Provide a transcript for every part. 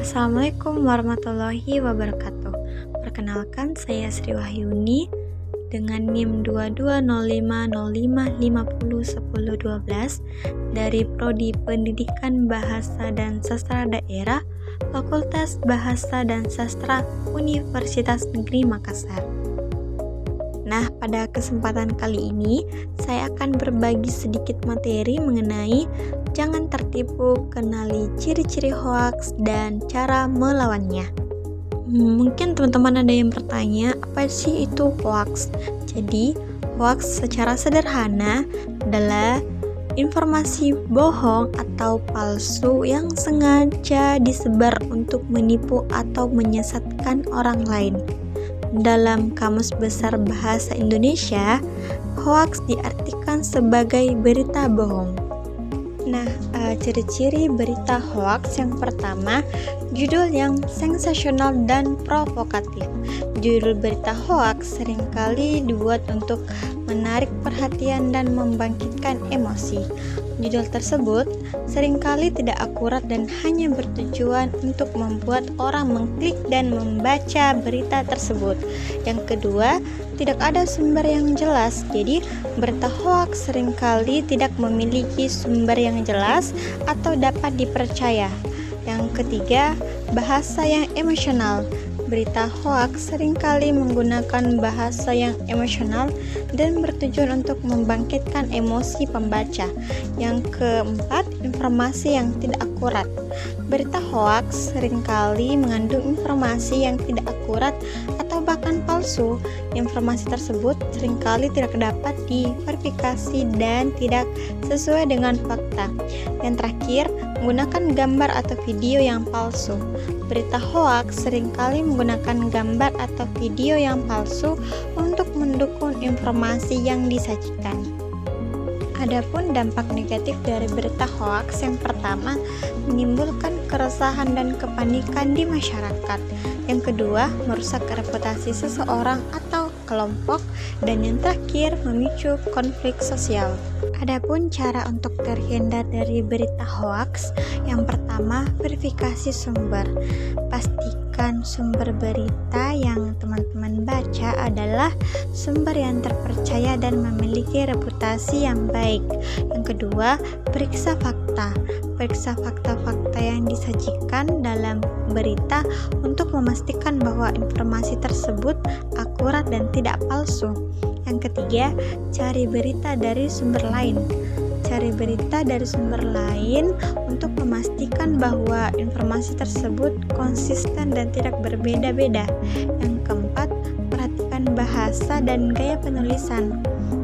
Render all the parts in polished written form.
Assalamualaikum warahmatullahi wabarakatuh. Perkenalkan, saya Sri Wahyuni dengan NIM 220505501012 dari Prodi Pendidikan Bahasa dan Sastra Daerah, Fakultas Bahasa dan Sastra Universitas Negeri Makassar. Nah, pada kesempatan kali ini saya akan berbagi sedikit materi mengenai jangan tertipu, kenali ciri-ciri hoaks dan cara melawannya. Mungkin teman-teman ada yang bertanya, apa sih itu hoaks? Jadi, hoaks secara sederhana adalah informasi bohong atau palsu yang sengaja disebar untuk menipu atau menyesatkan orang lain. Dalam Kamus Besar Bahasa Indonesia, hoaks diartikan sebagai berita bohong. Nah, ciri-ciri berita hoaks yang pertama, judul yang sensasional dan provokatif. Judul berita hoaks seringkali dibuat untuk menarik perhatian dan membangkitkan emosi. Judul tersebut seringkali tidak akurat dan hanya bertujuan untuk membuat orang mengklik dan membaca berita tersebut. Yang kedua, tidak ada sumber yang jelas. Jadi, berita hoaks seringkali tidak memiliki sumber yang jelas atau dapat dipercaya. Yang ketiga, bahasa yang emosional. Berita hoaks seringkali menggunakan bahasa yang emosional dan bertujuan untuk membangkitkan emosi pembaca. Yang keempat, informasi yang tidak akurat. Berita hoaks seringkali mengandung informasi yang tidak akurat atau bahkan palsu. Informasi tersebut seringkali tidak dapat diverifikasi dan tidak sesuai dengan fakta. Yang terakhir, menggunakan gambar atau video yang palsu. Berita hoaks seringkali menggunakan gambar atau video yang palsu untuk mendukung informasi yang disajikan. Adapun dampak negatif dari berita hoaks, yang pertama, menimbulkan keresahan dan kepanikan di masyarakat. Yang kedua, merusak reputasi seseorang atau kelompok, dan yang terakhir, memicu konflik sosial. Adapun cara untuk terhindar dari berita hoaks, yang pertama, verifikasi sumber. Pastikan sumber berita yang teman-teman baca adalah sumber yang terpercaya dan memiliki reputasi yang baik. Yang kedua, periksa fakta. Periksa fakta-fakta yang disajikan dalam berita untuk memastikan bahwa informasi tersebut akurat dan tidak palsu. Yang ketiga, cari berita dari sumber lain. Cari berita dari sumber lain untuk memastikan bahwa informasi tersebut konsisten dan tidak berbeda-beda. Yang keempat, perhatikan bahasa dan gaya penulisan.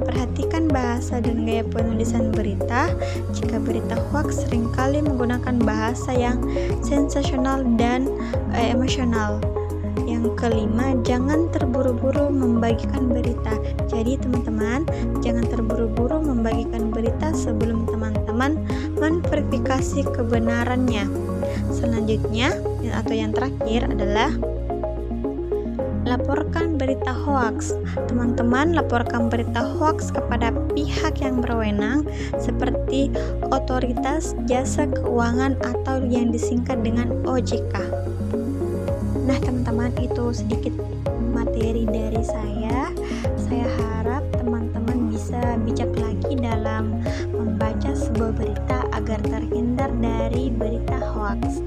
Perhatikan bahasa dan gaya penulisan berita. Jika berita hoaks seringkali menggunakan bahasa yang sensasional dan emosional. Yang kelima, jangan terburu-buru membagikan berita. Jadi teman-teman, jangan terburu-buru membagikan berita sebelum teman-teman memverifikasi kebenarannya. Selanjutnya, atau yang terakhir adalah laporkan berita hoaks. Teman-teman, laporkan berita hoaks kepada pihak yang berwenang seperti Otoritas Jasa Keuangan atau yang disingkat dengan OJK. Nah, teman-teman, itu sedikit materi dari saya. Saya harap teman-teman bisa bijak lagi dalam membaca sebuah berita agar terhindar dari berita hoaks.